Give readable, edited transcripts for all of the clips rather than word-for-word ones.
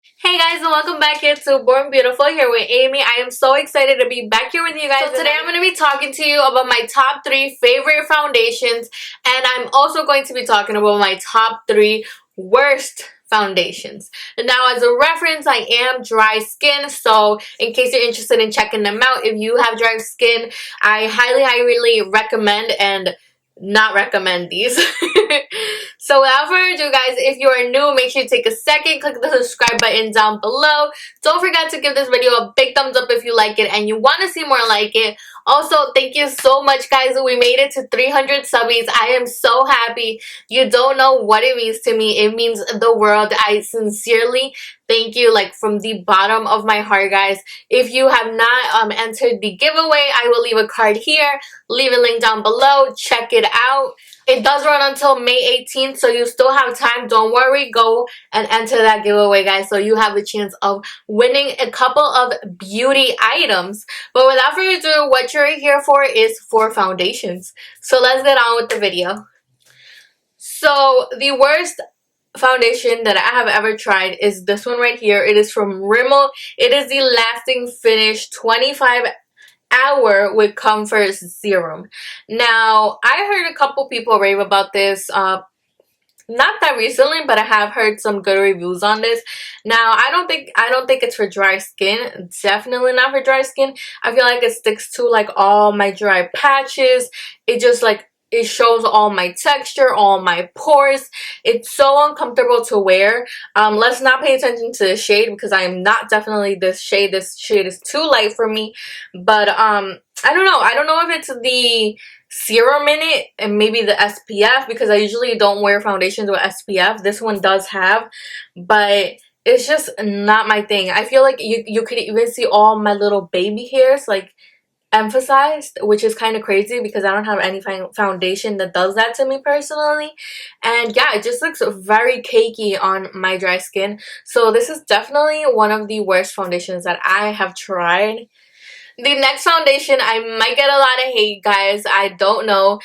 Hey guys, and welcome back here to Born Beautiful here with Amy. I am so excited to be back here with you guys. So today I'm going to be talking to you about my top 3 favorite foundations, and I'm also going to be talking about my top 3 worst foundations. Now, as a reference, I am dry skin, so in case you're interested in checking them out, if you have dry skin, I highly recommend and not recommend these. So without further ado, guys, if you are new, make sure you take a second, click the subscribe button down below. Don't forget to give this video a big thumbs up if you like it and you want to see more like it. Also, thank you so much, guys. We made it to 300 subbies. I am so happy. You don't know what it means to me. It means the world. I sincerely thank you, like, from the bottom of my heart, guys. If you have not entered the giveaway, I will leave a card here. Leave a link down below. Check it out. It does run until May 18th, so you still have time. Don't worry. Go and enter that giveaway, guys, so you have a chance of winning a couple of beauty items. But without further ado, what you're here for is for foundations. So let's get on with the video. So the worst foundation that I have ever tried is this one right here. It is from Rimmel. It is the Lasting Finish 25 Hour with Comfort Serum. Now, I heard a couple people rave about this. Not that recently, but I have heard some good reviews on this. Now, I don't think it's for dry skin. Definitely not for dry skin. I feel like it sticks to like all my dry patches. It just like it shows all my texture, all my pores. It's so uncomfortable to wear. Let's not pay attention to the shade because I am not definitely this shade. This shade is too light for me. But I don't know. I don't know if it's the serum in it and maybe the SPF, because I usually don't wear foundations with SPF. This one does have, but it's just not my thing. I feel like you could even see all my little baby hairs like emphasized, which is kind of crazy because I don't have any foundation that does that to me personally. And yeah, it just looks very cakey on my dry skin. So this is definitely one of the worst foundations that I have tried. The next foundation, I might get a lot of hate, guys. I don't know.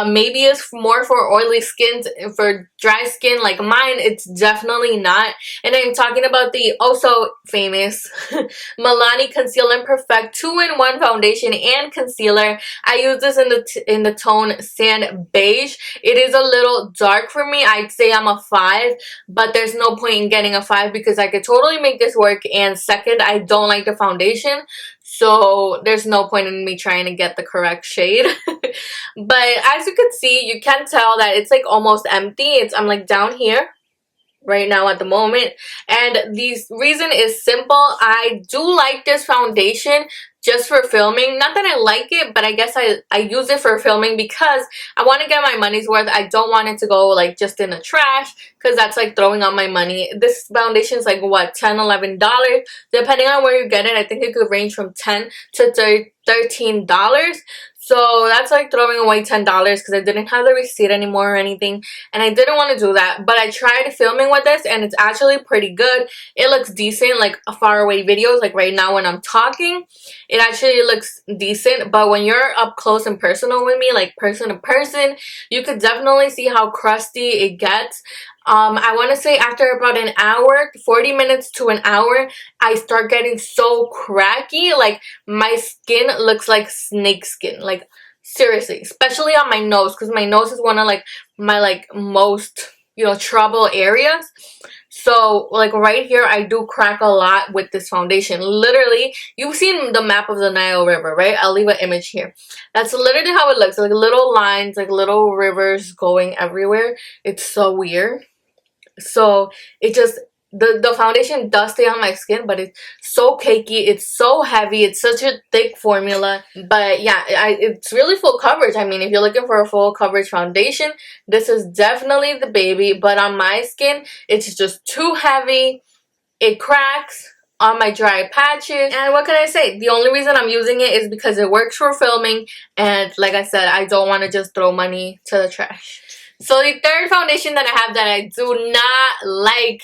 Maybe it's more for oily skins. For dry skin like mine, it's definitely not. And I'm talking about the also famous Milani Conceal and Perfect 2-in-1 foundation and concealer. I use this in the tone Sand Beige. It is a little dark for me. I'd say I'm a 5, but there's no point in getting a 5 because I could totally make this work. And second, I don't like the foundation. So there's no point in me trying to get the correct shade. But as you can see, you can tell that it's like almost empty. I'm like down here right now at the moment, and the reason is simple. I do like this foundation just for filming. Not that I like it, but I guess I use it for filming because I want to get my money's worth. I don't want it to go like just in the trash because that's like throwing out my money. This foundation is like what, $10-11 depending on where you get it. I think it could range from $10 to $13. So that's like throwing away $10 because I didn't have the receipt anymore or anything. And I didn't want to do that. But I tried filming with this and it's actually pretty good. It looks decent, like far away videos. Like right now when I'm talking, it actually looks decent. But when you're up close and personal with me, like person to person, you could definitely see how crusty it gets. I want to say after about an hour, 40 minutes to an hour, I start getting so cracky. Like my skin looks like snake skin. Like seriously, especially on my nose, because my nose is one of like my like most, you know, trouble areas. So like right here, I do crack a lot with this foundation. Literally, you've seen the map of the Nile River, right? I'll leave an image here. That's literally how it looks. Like little lines, like little rivers going everywhere. It's so weird. So it just, the foundation does stay on my skin, but it's so cakey, it's so heavy, it's such a thick formula. But yeah, it's really full coverage. I mean, if you're looking for a full coverage foundation, this is definitely the baby. But on my skin, it's just too heavy. It cracks on my dry patches. And what can I say? The only reason I'm using it is because it works for filming. And like I said, I don't want to just throw money to the trash. So the third foundation that I have that I do not like,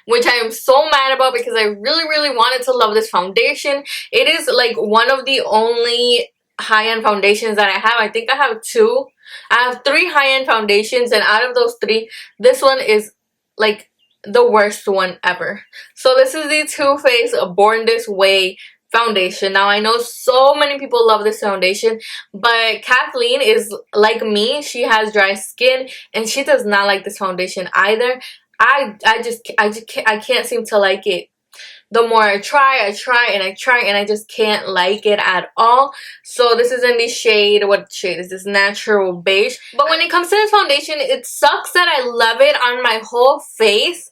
which I am so mad about because I really wanted to love this foundation. It is like one of the only high-end foundations that I have. I think I have 2. I have 3 high-end foundations, and out of those 3, this one is like the worst one ever. So this is the Too Faced Born This Way foundation. Now I know so many people love this foundation, but Kathleen is like me. She has dry skin and she does not like this foundation either. I can't seem to like it. The more I try and I just can't like it at all. So this is in the shade, what shade is this? Natural Beige. But when it comes to this foundation, it sucks that I love it on my whole face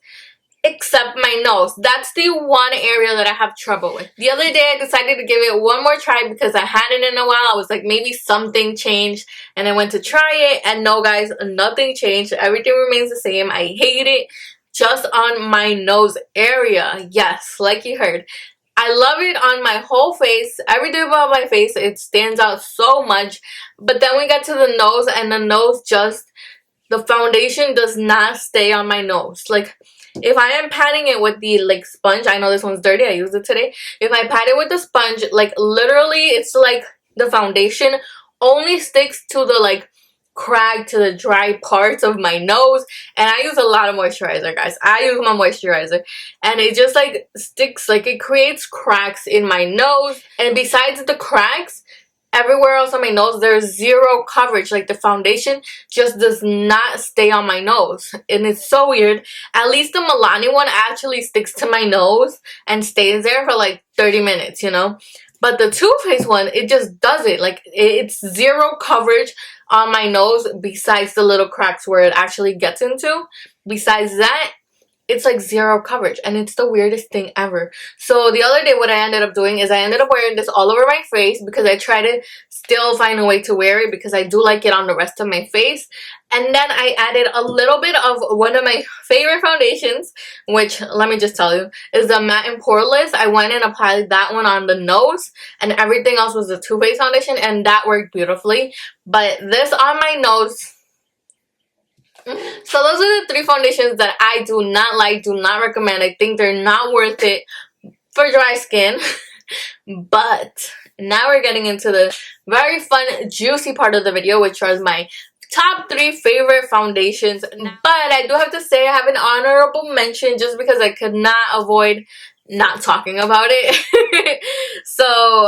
except my nose. That's the one area that I have trouble with. The other day I decided to give it one more try because I hadn't in a while. I was like, maybe something changed, and I went to try it, and no guys, nothing changed. Everything remains the same. I hate it just on my nose area. Yes, like you heard. I love it on my whole face. Everything about my face, it stands out so much. But then we get to the nose, and the nose just, the foundation does not stay on my nose. Like, if I am patting it with the like sponge, I know this one's dirty, I used it today. If I pat it with the sponge, like literally it's like the foundation only sticks to the like crack, to the dry parts of my nose. And I use a lot of moisturizer, guys. I use my moisturizer and it just like sticks, like it creates cracks in my nose. And besides the cracks, everywhere else on my nose, there's zero coverage. Like the foundation just does not stay on my nose. And it's so weird. At least the Milani one actually sticks to my nose and stays there for like 30 minutes, you know. But the Too Faced one, it just doesn't. Like it's zero coverage on my nose besides the little cracks where it actually gets into. Besides that, it's like zero coverage, and it's the weirdest thing ever. So the other day what I ended up doing is I ended up wearing this all over my face because I try to still find a way to wear it because I do like it on the rest of my face. And then I added a little bit of one of my favorite foundations, which let me just tell you is the Matte and Poreless. I went and applied that one on the nose, and everything else was the Too Faced foundation, and that worked beautifully. But this on my nose. So those are the three foundations that I do not like, do not recommend. I think they're not worth it for dry skin. But now we're getting into the very fun, juicy part of the video, which was my top 3 favorite foundations. But I do have to say I have an honorable mention just because I could not avoid not talking about it. So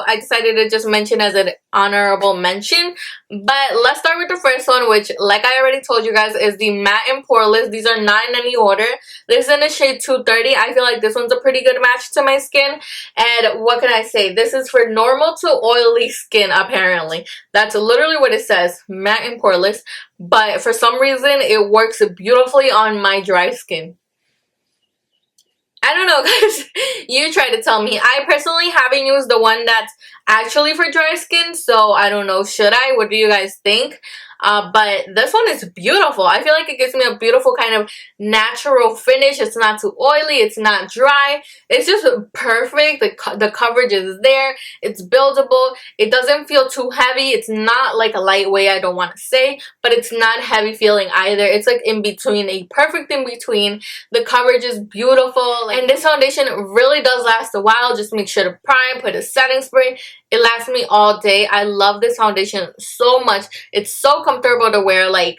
I decided to just mention as an honorable mention. But let's start with the first one, which like I already told you guys is the Matte and Poreless. These are not in any order. This is in the shade 230. I feel like this one's a pretty good match to my skin. And what can I say? This is for normal to oily skin, apparently. That's literally what it says, Matte and Poreless. But for some reason it works beautifully on my dry skin. I don't know, guys. You try to tell me. I personally haven't used the one that's actually for dry skin, so I don't know. Should I? What do you guys think? But this one is beautiful. I feel like it gives me a beautiful kind of natural finish. It's not too oily. It's not dry. It's just perfect. The coverage is there. It's buildable. It doesn't feel too heavy. It's not like a lightweight, I don't want to say, but it's not heavy feeling either. It's like in between, a perfect in between. The coverage is beautiful. And this foundation really does last a while. Just make sure to prime, put a setting spray. It lasts me all day. I love this foundation so much. It's so comfortable to wear. Like,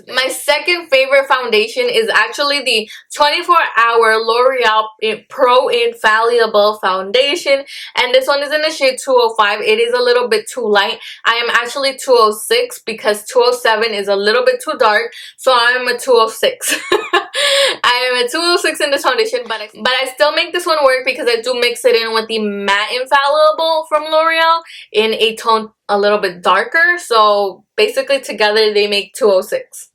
my second favorite foundation is actually the 24-hour L'Oreal Pro Infallible Foundation. And this one is in the shade 205. It is a little bit too light. I am actually 206 because 207 is a little bit too dark. So I am a 206. I am a 206 in this foundation, but I still make this one work because I do mix it in with the Matte Infallible from L'Oreal in a tone a little bit darker. So basically together they make 206.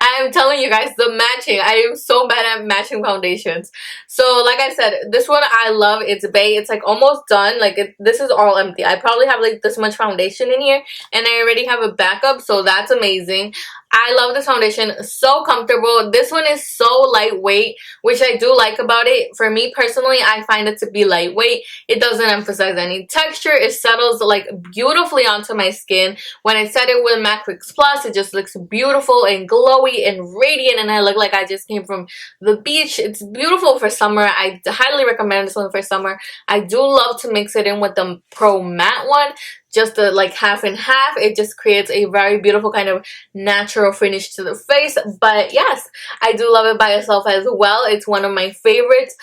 I'm telling you guys, the matching. I am so bad at matching foundations. So like I said, this one I love. It's Bay. It's like almost done. Like this is all empty. I probably have like this much foundation in here and I already have a backup, so that's amazing. I love this foundation. So comfortable. This one is so lightweight, which I do like about it. For me personally, I find it to be lightweight. It doesn't emphasize any texture. It settles like beautifully onto my skin. When I set it with MAC Fix Plus, it just looks beautiful and glowy and radiant, and I look like I just came from the beach. It's beautiful for summer. I highly recommend this one for summer. I do love to mix it in with the Pro Matte one, just like half and half. It just creates a very beautiful kind of natural finish to the face. But yes, I do love it by itself as well. It's one of my favorites.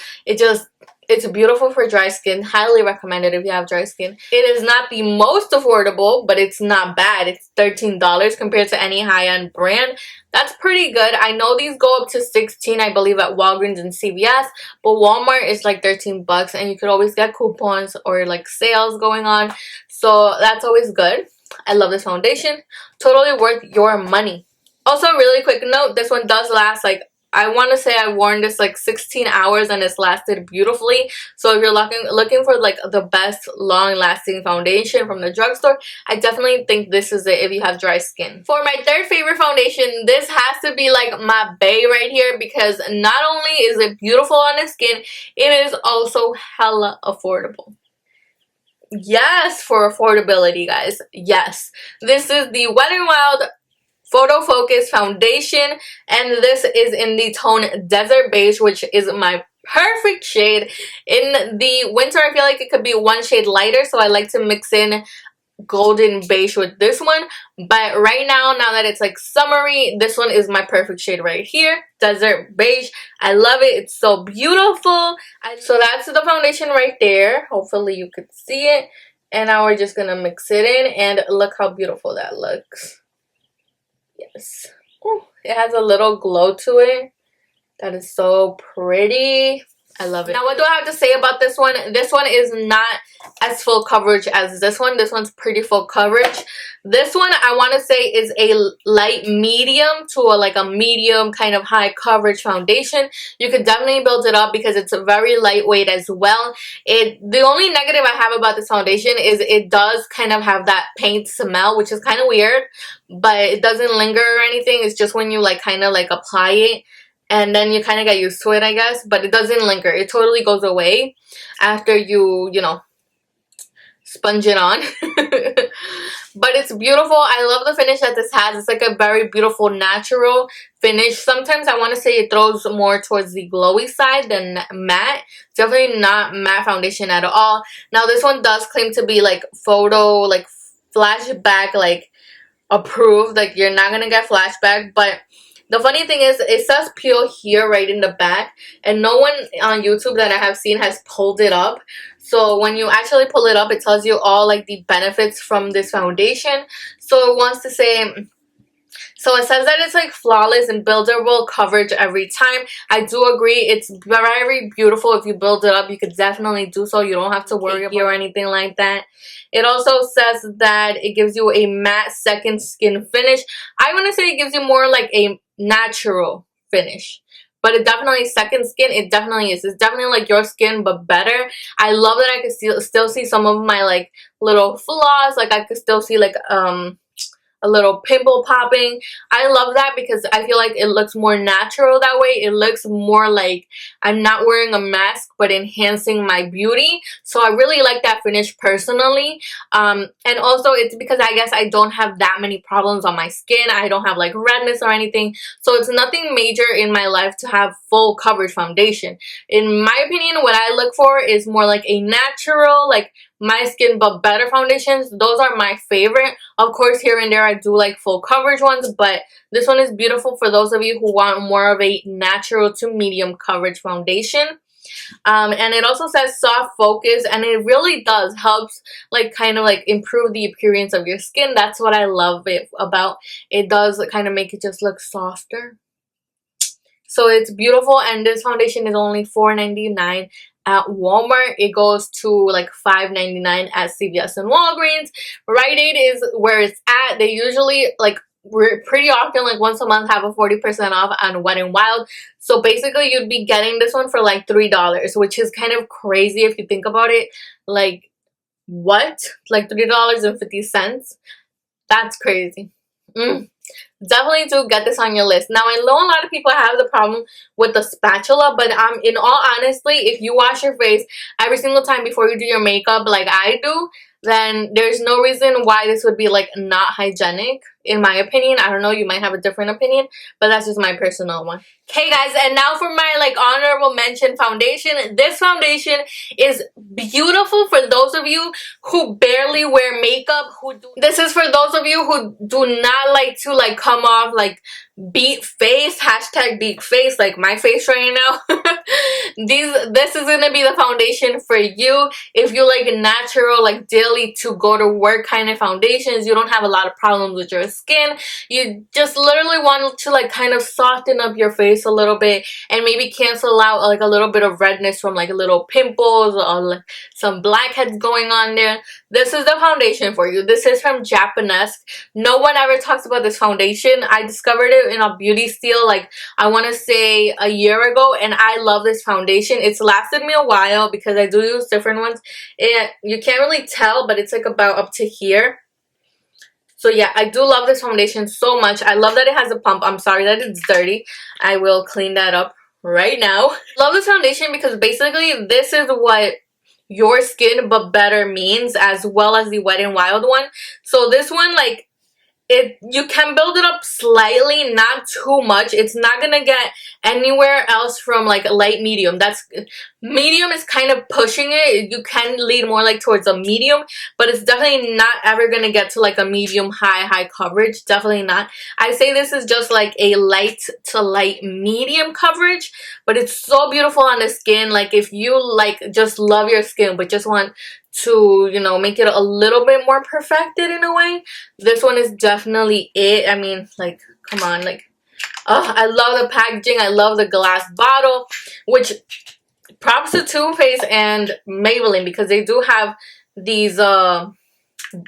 It's beautiful for dry skin. Highly recommended if you have dry skin. It is not the most affordable, but it's not bad. It's $13 compared to any high-end brand. That's pretty good. I know these go up to $16, I believe, at Walgreens and CVS, but Walmart is like 13 bucks, and you could always get coupons or like sales going on. So that's always good. I love this foundation. Totally worth your money. Also, really quick note, this one does last like, I want to say I worn this like 16 hours and it's lasted beautifully. So if you're looking for like the best long-lasting foundation from the drugstore, I definitely think this is it if you have dry skin. For my third favorite foundation, this has to be like my bae right here, because not only is it beautiful on the skin, it is also hella affordable. Yes, for affordability, guys. Yes. This is the Wet n Wild Photo Focus foundation, and this is in the tone Desert Beige, which is my perfect shade. In the winter, I feel like it could be one shade lighter, so I like to mix in golden beige with this one. But right now that it's like summery, this one is my perfect shade right here, Desert Beige. I love it. It's so beautiful. So that's the foundation right there. Hopefully you could see it. And now we're just gonna mix it in, and look how beautiful that looks. Yes. Ooh, it has a little glow to it. That is so pretty. I love it. Now, what do I have to say about this one? This one is not as full coverage as this one. This one's pretty full coverage. This one, I want to say, is a light medium to like a medium kind of high coverage foundation. You could definitely build it up because it's very lightweight as well. The only negative I have about this foundation is it does kind of have that paint smell, which is kind of weird, but it doesn't linger or anything. It's just when you like kind of like apply it, and then you kind of get used to it, I guess. But it doesn't linger. It totally goes away after you know, sponge it on. But it's beautiful. I love the finish that this has. It's like a very beautiful natural finish. Sometimes I want to say it throws more towards the glowy side than matte. Definitely not matte foundation at all. Now, this one does claim to be like photo, like flashback, like approved. Like, you're not going to get flashback, but the funny thing is, it says peel here right in the back, and no one on YouTube that I have seen has pulled it up. So when you actually pull it up, it tells you all like the benefits from this foundation. So it wants to say, so it says that it's like flawless and buildable coverage every time. I do agree. It's very beautiful. If you build it up, you could definitely do so. You don't have to worry about or anything like that. It also says that it gives you a matte second skin finish. I want to say it gives you more like a natural finish, but it definitely, second skin, it definitely is. It's definitely like your skin, but better. I love that I could still see some of my like little flaws. Like, I could still see like a little pimple popping. I love that because I feel like it looks more natural that way. It looks more like I'm not wearing a mask but enhancing my beauty. So I really like that finish personally. And also it's because I guess I don't have that many problems on my skin. I don't have like redness or anything. So it's nothing major in my life to have full coverage foundation. In my opinion, what I look for is more like a natural, like my skin but better foundations. Those are my favorite. Of course, here and there I do like full coverage ones, but this one is beautiful for those of you who want more of a natural to medium coverage foundation. And it also says soft focus, and it really does helps like kind of like improve the appearance of your skin. That's what I love it about. It does kind of make it just look softer. So it's beautiful, and this foundation is only $4.99 at Walmart. It goes to like $5.99 at CVS and Walgreens. Rite Aid is where it's at. They usually like pretty often, like once a month, have a 40% off on Wet n Wild. So basically you'd be getting this one for like $3, which is kind of crazy if you think about it. Like, what? Like $3.50? That's crazy. Definitely do get this on your list. Now, I know a lot of people have the problem with the spatula, but in all honesty, if you wash your face every single time before you do your makeup like I do, then there's no reason why this would be like not hygienic. in my opinion. I don't know, you might have a different opinion, but that's just my personal one. Okay guys, and now for my like honorable mention foundation. This foundation is beautiful for those of you who barely wear makeup. This is for those of you who do not like to like come off like beat face, hashtag beat face, like my face right now. This is gonna be the foundation for you if you like natural, like daily to go to work kind of foundations. You don't have a lot of problems with your skin, you just literally want to like kind of soften up your face a little bit and maybe cancel out like a little bit of redness from like little pimples or like some blackheads going on there. This is the foundation for you. This is from Japanesque. No one ever talks about this foundation. I discovered it in a beauty steal like I want to say a year ago, and I love this foundation. It's lasted me a while because I do use different ones. You can't really tell, but it's like about up to here. So yeah, I do love this foundation so much. I love that it has a pump. I'm sorry that it's dirty. I will clean that up right now. Love this foundation because basically this is what your skin but better means, as well as the Wet n Wild one. So this one, like, you can build it up slightly, not too much. It's not gonna get anywhere else from like light medium. That's medium is kind of pushing it. You can lead more like towards a medium, but it's definitely not ever gonna get to like a medium high coverage. Definitely not. I say this is just like a light to light medium coverage, but it's so beautiful on the skin. Like if you like just love your skin but just want to, you know, make it a little bit more perfected in a way, this one is definitely it. I mean, like, come on, like, I love the packaging. I love the glass bottle, which props to Too Faced and Maybelline because they do have these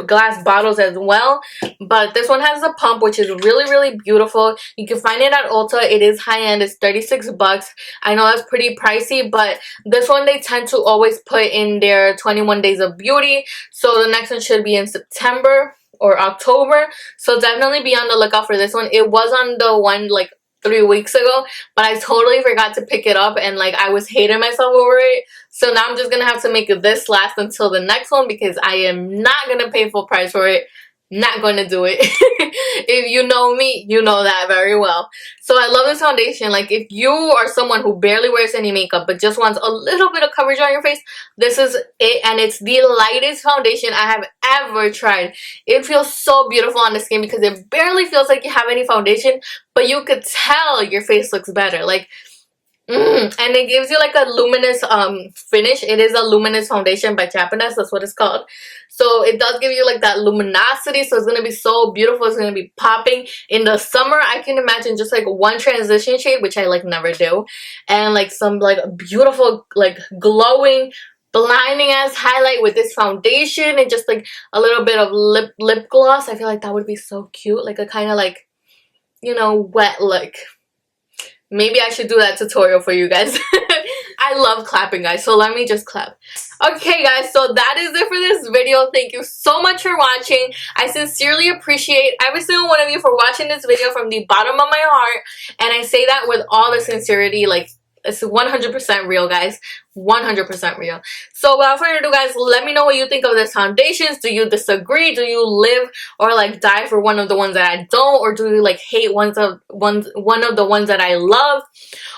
glass bottles as well. But this one has a pump, which is really beautiful. You can find it at Ulta. It is high end. It's 36 bucks. I know that's pretty pricey, but this one they tend to always put in their 21 days of beauty. So the next one should be in September or October. So definitely be on the lookout for this one. It was on the one like 3 weeks ago, but I totally forgot to pick it up, and like I was hating myself over it. So now I'm just gonna have to make this last until the next one because I am not gonna pay full price for it. Not gonna do it. If you know me, you know that very well. So I love this foundation. Like if you are someone who barely wears any makeup but just wants a little bit of coverage on your face, this is it. And it's the lightest foundation I have ever tried. It feels so beautiful on the skin because it barely feels like you have any foundation, but you could tell your face looks better. Like and it gives you like a luminous finish. It is a luminous foundation by Japanesque. That's what it's called. So it does give you like that luminosity. So it's going to be so beautiful. It's going to be popping. In the summer, I can imagine just like one transition shade, which I like never do, and like some like beautiful like glowing blinding ass highlight with this foundation and just like a little bit of lip gloss. I feel like that would be so cute. Like a kind of like, you know, wet look. Maybe I should do that tutorial for you guys. I love clapping, guys, so let me just clap. Okay, guys, so that is it for this video. Thank you so much for watching. I sincerely appreciate every single one of you for watching this video from the bottom of my heart. And I say that with all the sincerity, like, it's 100% real, guys. 100% real. So without further ado, guys, let me know what you think of this foundations. Do you disagree? Do you live or like die for one of the ones that I don't? Or do you like hate one of the ones that I love?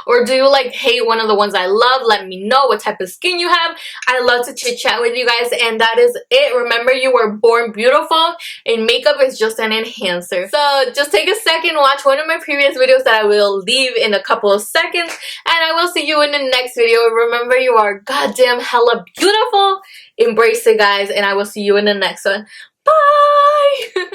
Or do you like hate one of the ones I love? Let me know what type of skin you have. I love to chit chat with you guys, and that is it. Remember, you were born beautiful and makeup is just an enhancer. So just take a second, watch one of my previous videos that I will leave in a couple of seconds, and I will see you in the next video. Remember, you are goddamn hella beautiful. Embrace it, guys, and I will see you in the next one. Bye.